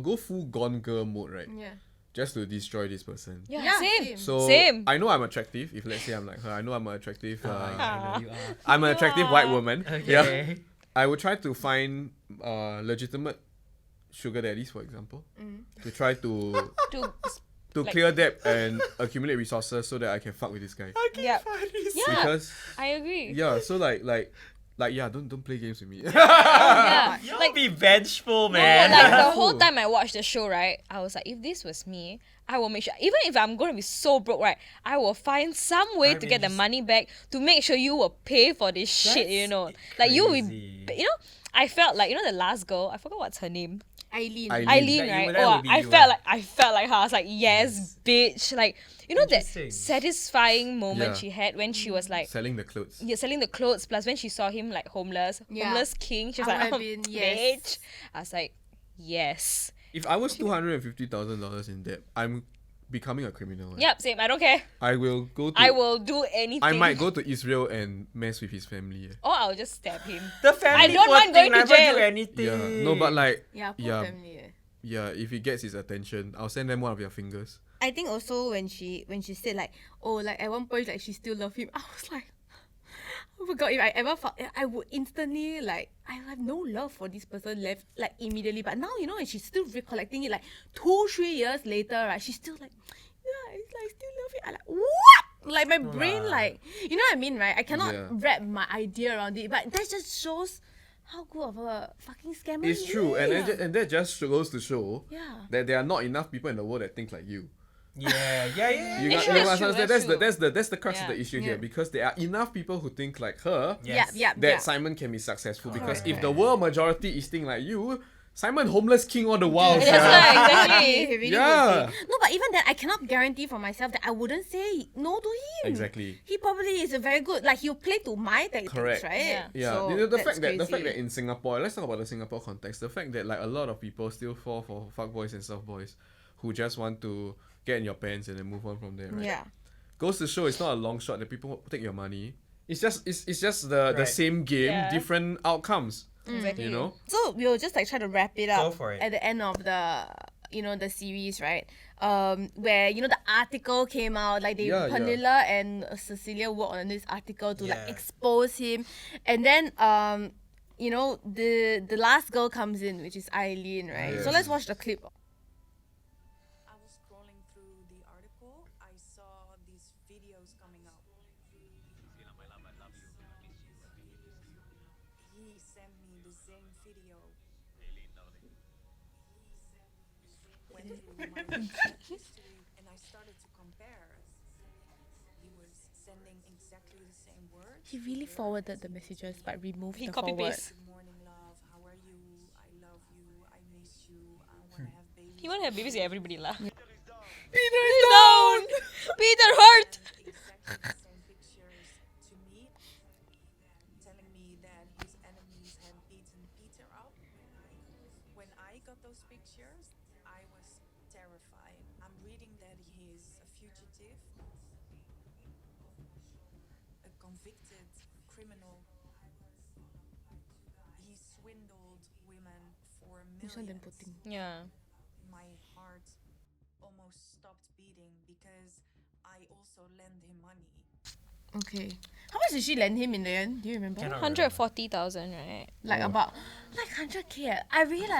go full Gone Girl mode, right, Yeah. just to destroy this person. Yeah, Yeah, same. same. So Same. I know I'm attractive. If let's say I'm like her, I know I'm an attractive. I know you are. I'm an attractive white woman. Yeah. Okay. I would try to find legitimate sugar daddies, for example, to try to To like- clear debt and accumulate resources so that I can fuck with this guy. yeah, yeah, Because I agree. yeah, so like yeah, don't play games with me. Yeah, You'll like be vengeful, no, man. like the whole time I watched the show, right? I was like, if this was me, I will make sure. Even if I'm gonna be so broke, right? I will find some way to mean, get the just- money back to make sure you will pay for this shit. You know, like you will crazy. be. You know, I felt like the last girl. I forgot what's her name. Eileen. Eileen. Eileen, That right? you- that Oh, would be I you, felt eh? like her. I was like, yes, bitch. Like that Interesting. satisfying moment Yeah. she had when she was like. Selling the clothes. Yeah, selling the clothes. Plus, when she saw him like homeless king, she was I like, would've "Oh, been, bitch." yes. I was like, yes. If I was $250,000 in debt, I'm becoming a criminal. Yep, same. I don't care. I will go to. I will do anything. I might go to Israel and mess with his family. Or I'll just stab him. The family I don't poor mind thing going to never jail. do anything. Yeah. No, but like. Yeah, poor Yeah. family. Yeah, if he gets his attention, I'll send them one of your fingers. I think also when she said like, oh, like at one point like she still love him, I was like, oh my god, if I ever felt, I would instantly like, I have no love for this person left like immediately. But now and she's still recollecting it like 2-3 years later, right? She's still like, yeah, it's like still love it. I like what? Like my brain like, you know what I mean, right? I cannot Yeah. wrap my idea around it, but that just shows how good of a fucking scammer It's he true, and is. and that just goes to show Yeah. that there are not enough people in the world that think like you. Yeah. You, Actually, you that's must true, understand that's that's the crux Yeah. of the issue Yeah. here, because there are enough people who think like her Yes. Yeah, that yeah. Simon can be successful. Because if Correct. the world majority is think like you, Simon homeless king all the while. That's sia. right, exactly. He really Yeah. would be. No, but even then, I cannot guarantee for myself that I wouldn't say no to him. Exactly. He probably is a very good, like he'll play to my tactics, Correct. right? Yeah. Yeah, So the that's fact that crazy. in Singapore, let's talk about the Singapore context. The fact that like a lot of people still fall for fuckboys and soft boys who just want to get in your pants and then move on from there, right? Yeah. Goes to show it's not a long shot that people take your money. It's just the Right. same game, Yeah. different outcomes. Exactly. You know? So we'll just like try to wrap it up Go for it. at the end of the the series, right? Where the article came out, like they Yeah, yeah. Pernilla and Cecilia worked on this article to like Yeah. expose him, and then the last girl comes in, which is Eileen, right? So Yes. let's watch the clip. I was scrolling through the article. I saw these videos coming up. He sent me the same video. Went through my history and I started to compare. He was sending exactly the same words. He really forwarded the messages but removed He the copy forward. paste. Good morning, love. How are you? I love you. I miss you. I want to have babies. He won't have babies with everybody lah. Peter Down! Peter hurt! Exactly the same pictures to me, telling me that his enemies had beaten Peter up. When I got those pictures, I was terrified. I'm reading that he's a fugitive, a convicted criminal. He swindled women for This one then millions. putting. Yeah. My heart almost stopped beating because I also lent him money. Okay. How much did she lend him in the end? Do you remember? Cannot 140,000, right? Like about 100K. I really like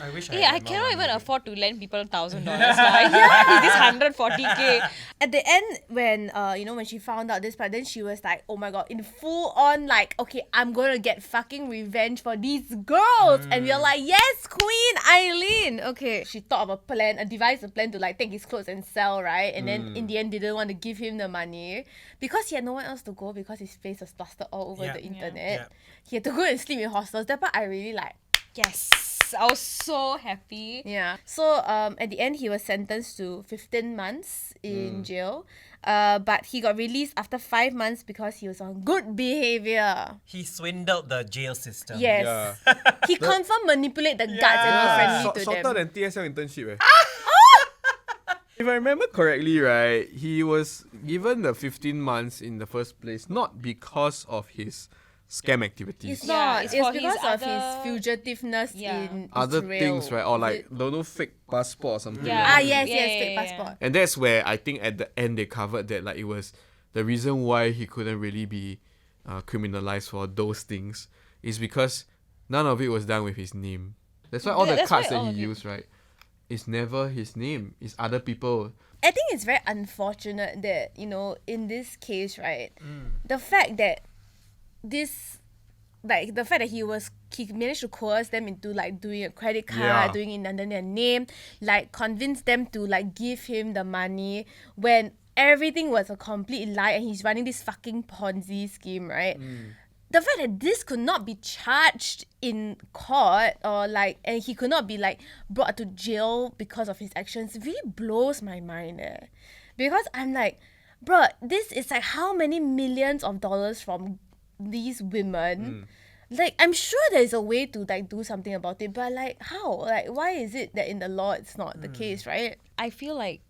I wish Yeah, I had more cannot money. even afford to lend people $1,000. Like, yeah, this 140K. At the end, when when she found out this part, then she was like, oh my god, in full on like, okay, I'm gonna get fucking revenge for these girls. And we're like, yes, Queen Eileen. Okay, she thought of a plan, devised a plan to like take his clothes and sell, right? And then in the end didn't want to give him the money because he had no one else to go because his face was plastered all over Yeah. the Yeah. internet. Yeah. He had to go and sleep in hostels. That part I really like. Yes. I was so happy. Yeah. So at the end he was sentenced to 15 months in jail. But he got released after 5 months because he was on good behavior. He swindled the jail system. Yes. Yeah. He confirmed manipulate the guards and be friendly to Shorter them. than TSL internship. If I remember correctly, right, he was given the 15 months in the first place not because of his scam activities. It's Yeah, not. it's It's, for his because of his other- fugitiveness Yeah. in Other Israel. things, right? Or Is like, it? don't know, fake passport or something. Yeah. Ah like that. yes, Yeah, yes, yeah, fake yeah. passport. And that's where I think at the end they covered that like it was the reason why he couldn't really be criminalized for those things is because none of it was done with his name. That's why all the That's cards why that all he of it- used, right, it's never his name. It's other people. I think it's very unfortunate that, in this case, right, the fact that he managed to coerce them into like doing a credit card, Yeah. doing it under their name, like convince them to like give him the money when everything was a complete lie and he's running this fucking Ponzi scheme, right? The fact that this could not be charged in court or like, and he could not be like brought to jail because of his actions really blows my mind. Because I'm like, bro, this is like how many millions of dollars from these women. Like, I'm sure there's a way to like do something about it, but like how? Like, why is it that in the law it's not the case, right? I feel like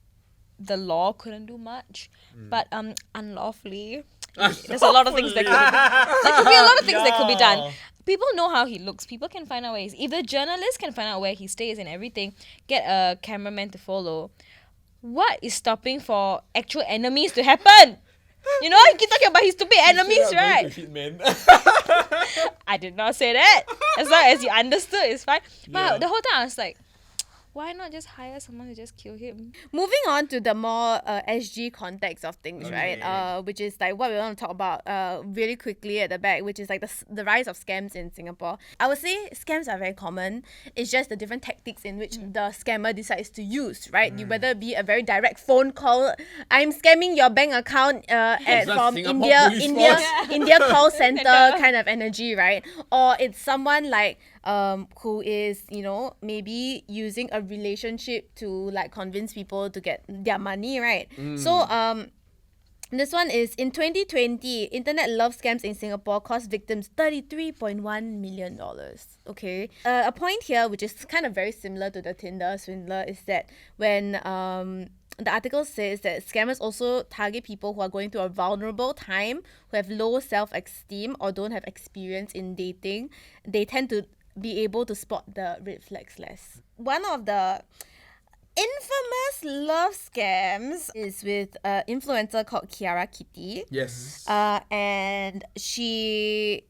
the law couldn't do much, but unlawfully, there's a lot of things that could be, there could be a lot of things that could be done. People know how he looks. People can find out where he's. If the journalist can find out where he stays and everything, get a cameraman to follow. What is stopping for actual enemies to happen? You know, you keep talking about his stupid enemies, right? I did not say that. As long as you understood, it's fine. But the whole time I was like, why not just hire someone to just kill him? Moving on to the more SG context of things, right? Which is like what we want to talk about really quickly at the back, which is like the rise of scams in Singapore. I would say scams are very common. It's just the different tactics in which the scammer decides to use, right? You whether be a very direct phone call, I'm scamming your bank account from Singapore India, Police India, Force. India call center kind of energy, right? Or it's someone like who is, maybe using a relationship to like convince people to get their money, right? So this one is in 2020, internet love scams in Singapore cost victims $33.1 million. Okay. A point here, which is kind of very similar to the Tinder swindler, is that when the article says that scammers also target people who are going through a vulnerable time, who have low self-esteem or don't have experience in dating. They tend to be able to spot the red flags less. One of the infamous love scams is with an influencer called Kiara Kitty. Yes. And she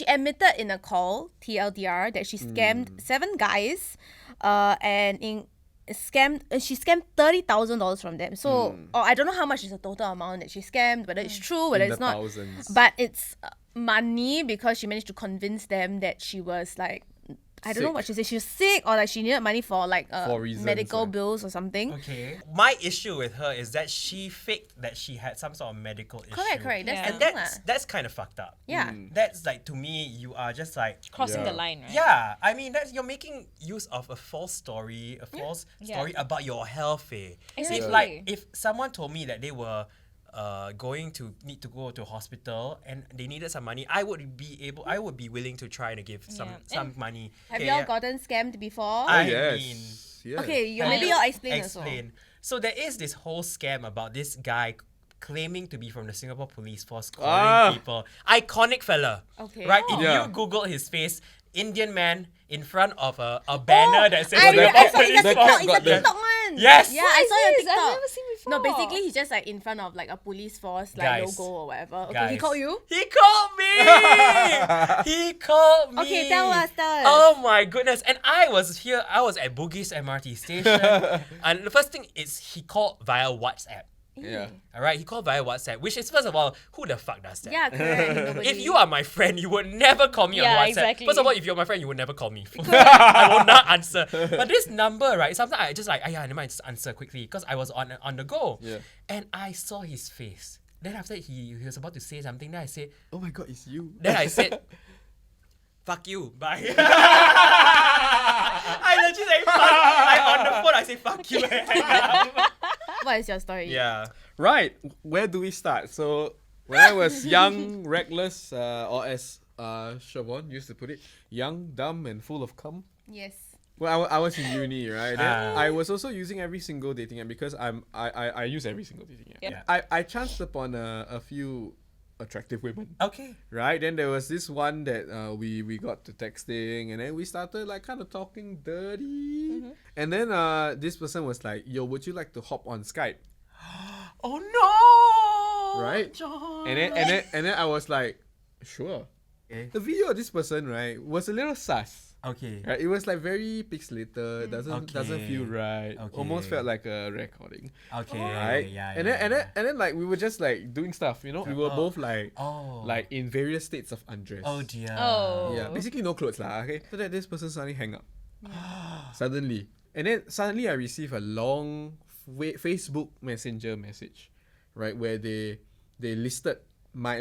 admitted in a call, TLDR, that she scammed 7 guys, she scammed $30,000 from them. So, or I don't know how much is the total amount that she scammed, whether it's true, whether In it's the not. thousands. But it's money because she managed to convince them that she was like, I don't know Sick. what she said. She was sick or like she needed money for like For reasons, medical lah. bills or something. Okay. My issue with her is that she faked that she had some sort of medical issue. Correct. That's Yeah. the And thing that's kind of fucked up. Yeah. That's like, to me, you are just like Crossing Yeah. the line, right? yeah, I mean that's you're making use of a false story, Yeah. story about your health. Exactly. If someone told me that they were need to go to a hospital and they needed some money, I would be willing to try to give some And money. Have Okay, y'all yeah. gotten scammed before? I yes. mean, Yes. Okay, I maybe mean, you'll explain also. So there is this whole scam about this guy claiming to be from the Singapore Police Force calling Ah. people. Iconic fella. Okay. Right? If Yeah. you Google his face, Indian man in front of a banner that says I Singapore saw it's a Police the TikTok, cat Force. it's a got the- TikTok one. Yes. Yeah, What I is saw your this? TikTok. I've never seen No, before. basically he's just like in front of like a police force like Guys. logo or whatever. Okay, Guys. he called you? He called me. He called me. Okay, tell us. Oh my goodness! And I was at Bugis MRT station, and the first thing is he called via WhatsApp. Yeah. All right, he called via WhatsApp, which is first of all, who the fuck does that? Yeah, correct. Nobody. If you are my friend, you would never call me on Yeah, WhatsApp. exactly. First of all, if you're my friend, you would never call me. I will not answer. But this number, right? Sometimes I just like, never mind, just answer quickly because I was on the go. Yeah. And I saw his face. Then after he was about to say something, then I said, Oh my god, it's you. then I said, fuck you, bye. I legit say fuck. I on the phone, I say fuck you. and hang up. What is your story? Yeah. Right. Where do we start? So when I was young, reckless, or as Siobhan used to put it, young, dumb, and full of cum. Yes. Well, I was in uni, right? Then Ah. I was also using every single dating app because I use every single dating app. Yep. I chanced upon a few attractive women. Okay. Right, then there was this one that we got to texting, and then we started like kind of talking dirty, and then this person was like, "Yo, would you like to hop on Skype?" Oh no. Right? John. And then I was like, "Sure." Okay. The video of this person, right, was a little sus. Okay. Right, it was like very pixelated, doesn't feel Okay. right. Almost Okay. felt like a recording. Okay. Right? Yeah. and then like we were just like doing stuff, you know. We were both like Oh. like in various states of undress. Oh dear. Oh. Yeah, basically no clothes lah. Okay, so that this person suddenly hang up. Suddenly, and then suddenly I receive a long Facebook Messenger message, right, where they listed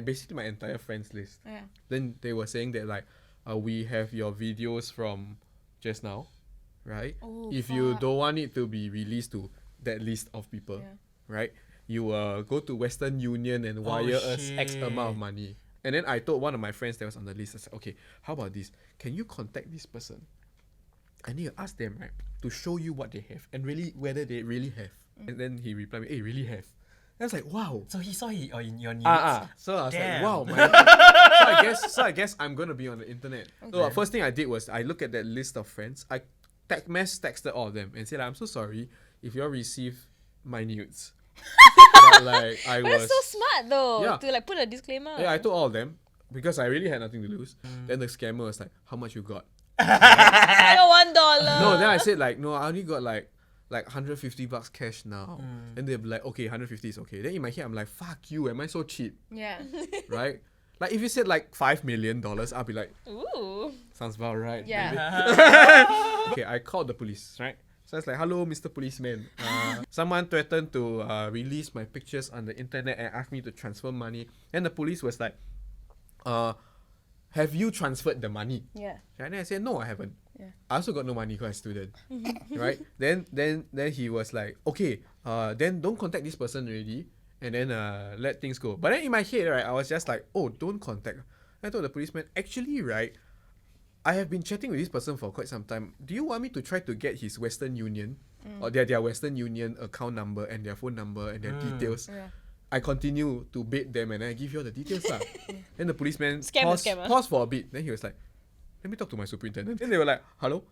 basically my entire friends list. Yeah. Then they were saying that like, we have your videos from just now, right? Oh, if you fuck. don't want it to be released to that list of people, Yeah. right? You go to Western Union and wire us X amount of shit. money. And then I told one of my friends that was on the list, I said, okay, how about this? Can you contact this person? I need to ask them, right, to show you what they have and really whether they really have. And then he replied me, hey, really have. And I was like, wow. So he saw in your news. So I was Damn. like, wow. So I guess I'm gonna be on the internet. So the first thing I did was I looked at that list of friends. I texted all of them and said, I'm so sorry if you all receive my nudes. But like I But was that's so smart though, Yeah. to like put a disclaimer. yeah, I told all of them because I really had nothing to lose. Then the scammer was like, how much you got? I got $1. No, then I said like, no, I only got like $150 cash now. And they'll be like, okay, 150 is okay. Then in my head I'm like, fuck you, am I so cheap? Yeah. Right? Like if you said like $5 million, I'll be like, Ooh. sounds about right. Yeah. maybe." Okay, I called the police, right? So I was like, hello, Mr. Policeman. Someone threatened to release my pictures on the internet and ask me to transfer money. And the police was like, have you transferred the money? Yeah. And then I said, no, I haven't. Yeah. I also got no money because I'm a student. Right? Then he was like, okay, then don't contact this person already and then let things go. But then in my head, right, I was just like, oh, don't contact. I told the policeman, actually, right, I have been chatting with this person for quite some time. Do you want me to try to get his Western Union or their Western Union account number and their phone number and their details? Yeah. I continue to bait them and then I give you all the details lah. Then the policeman Scammer. paused for a bit. Then he was like, let me talk to my superintendent. Then they were like, hello?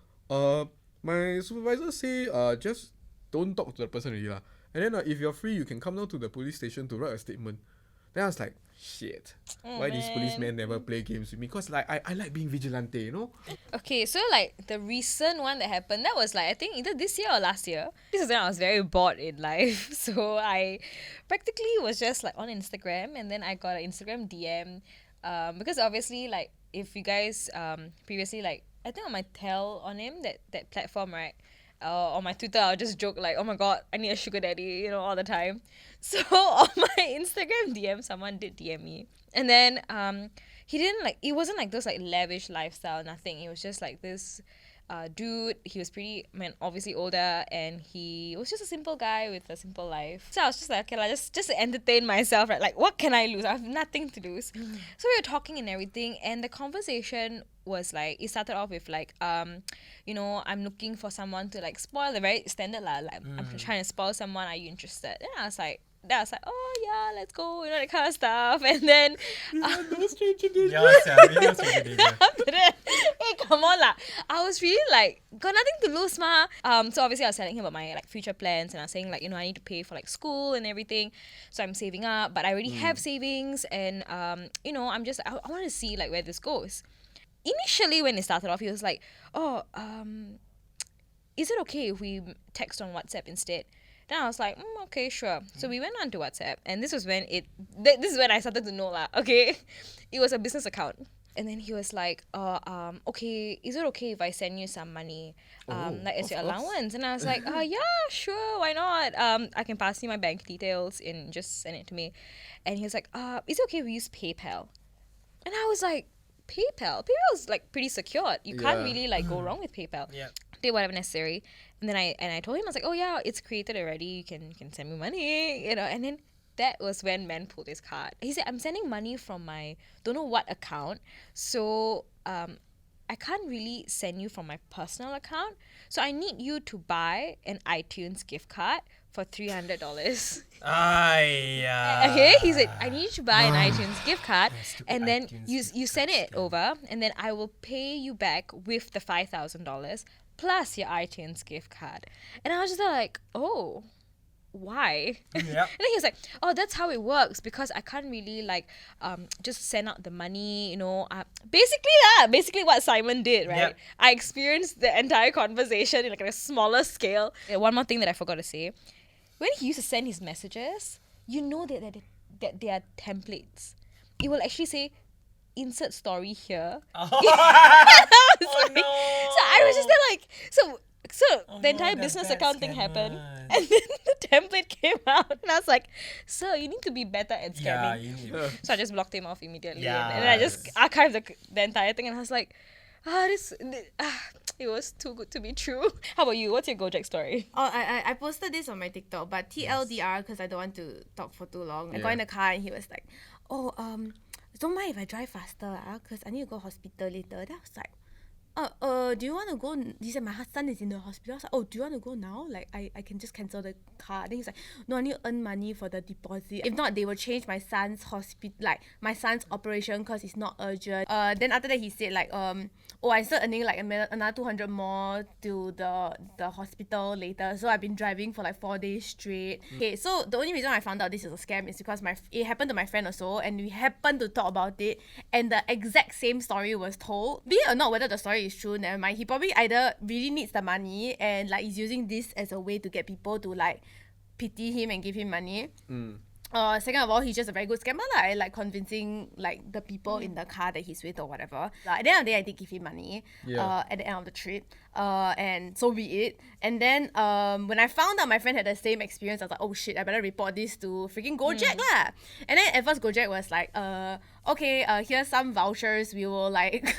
My supervisor say just don't talk to the person already lah. And then if you're free, you can come down to the police station to write a statement. Then I was like, shit. Why these policemen never play games with me? Because like I like being vigilante, you know? Okay, so like the recent one that happened, that was like I think either this year or last year. This is when I was very bored in life. So I practically was just like on Instagram and then I got an Instagram DM. Because obviously like if you guys previously like I think on my tell on him, that platform, right? On my Twitter, I'll just joke like, oh my god, I need a sugar daddy, you know, all the time. So on my Instagram DM, someone did DM me. And then he didn't like, it wasn't like those like lavish lifestyle, nothing. It was just like this dude. He was pretty, obviously older, and he was just a simple guy with a simple life. So I was just like, okay, just to entertain myself, right? Like, what can I lose? I have nothing to lose. So we were talking and everything, and the conversation was like, it started off with like, you know, I'm looking for someone to like spoil, the very standard lah. Like, I'm trying to spoil someone. Are you interested? And I was like, oh yeah, let's go, you know, that kind of stuff. And then No stranger danger. Yeah, really no stranger danger. after that, hey, come on lah. I was really like, got nothing to lose ma. So obviously I was telling him about my like future plans, and I was saying like, you know, I need to pay for like school and everything. So I'm saving up, but I already have savings, and you know, I'm just I want to see like where this goes. Initially when it started off, he was like, oh, is it okay if we text on WhatsApp instead? Then I was like, okay, sure. So we went on to WhatsApp, and this was when this is when I started to know lah. Okay, it was a business account, and then he was like, okay, is it okay if I send you some money, like as your allowance? And I was like, yeah, sure, why not? I can pass you my bank details and just send it to me. And he was like, is it okay if we use PayPal? And I was like, PayPal is like pretty secured. You can't really like go wrong with PayPal. Yeah. Did whatever necessary, and then I told him, I was like, oh yeah, it's created already. You can send me money, you know. And then that was when man pulled his card. He said, I'm sending money from my don't know what account, so I can't really send you from my personal account. So I need you to buy an iTunes gift card for $300. Okay, he said, I need you to buy an iTunes gift card, and then you send it over, and then I will pay you back with the $5,000 plus your iTunes gift card. And I was just like, oh, why? Yep. And then he was like, oh, that's how it works, because I can't really like just send out the money, you know. Basically what Simon did, right? Yep. I experienced the entire conversation in like a smaller scale. One more thing that I forgot to say. When he used to send his messages, you know that they are templates. It will actually say, insert story here. I was like, so I was just there like, so the entire business account thing happened, and then the template came out, and I was like, sir, you need to be better at Yeah, scamming. you need. So I just blocked him off immediately, Yes. and then I just archived the entire thing, and I was like, it was too good to be true. How about you? What's your Gojek story? Oh, I posted this on my TikTok, but TLDR, because I don't want to talk for too long. I got in the car and he was like, oh, don't mind if I drive faster, because I need to go hospital later. Then I was like, do you want to go? He said, my son is in the hospital. I was like, oh, do you want to go now? Like, I can just cancel the car. Then he's like, no, I need to earn money for the deposit. If not, they will change my son's my son's operation because it's not urgent. Then after that, he said like, oh, I still earning like another 200 more to the hospital later. So I've been driving for like 4 days straight. Okay, so the only reason I found out this is a scam is because it happened to my friend also, and we happened to talk about it, and the exact same story was told. Be it or not whether the story is true, never mind. He probably either really needs the money and like is using this as a way to get people to like pity him and give him money. Second of all, he's just a very good scammer like convincing like the people in the car that he's with or whatever. At the end of the day, I did give him money at the end of the trip, and so be it. And then when I found out my friend had the same experience, I was like, oh shit, I better report this to freaking Gojek lah. And then at first Gojek was like, okay, here's some vouchers, we will like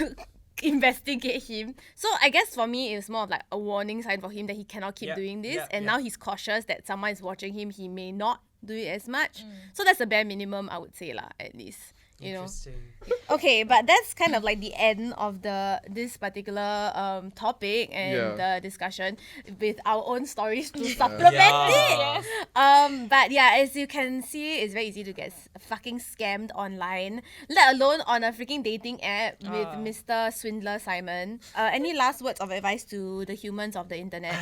investigate him. So I guess for me it was more of like a warning sign for him that he cannot keep doing this, and now he's cautious that someone is watching him. He may not do it as much. So that's the bare minimum, I would say lah, at least. You know. Interesting. Okay, but that's kind of like the end of this particular topic and the discussion with our own stories to supplement Yeah. it. But yeah, as you can see, it's very easy to get fucking scammed online, let alone on a freaking dating app with Mr. Swindler Simon. Any last words of advice to the humans of the internet?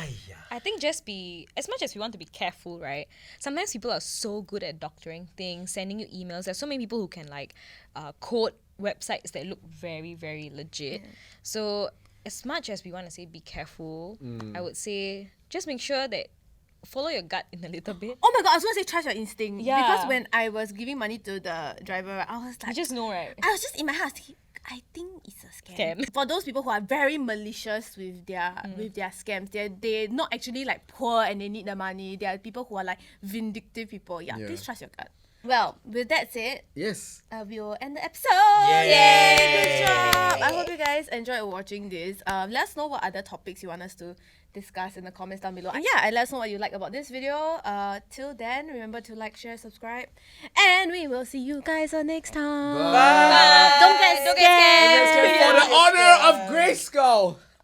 I think just be, as much as we want to be careful, right? Sometimes people are so good at doctoring things, sending you emails. There's so many people who can like code websites that look very, very legit. So as much as we want to say be careful, I would say just make sure that follow your gut in a little bit. Oh my god, I was gonna say trust your instinct. Yeah. Because when I was giving money to the driver, I was You like, just know, right? I was just in my house thinking, I think it's a scam. Scam. For those people who are very malicious with their scams, they're not actually like poor and they need the money. They are people who are like vindictive people. Yeah, Yeah. please trust your gut. Well, with that said, Yes. we will end the episode. Yay! Good job! I hope you guys enjoyed watching this. Let us know what other topics you want us to discuss in the comments down below. And yeah, and let us know what you like about this video. Till then, remember to like, share, subscribe, and we will see you guys on next time. Bye. Don't get scared. For the honor of Grayskull.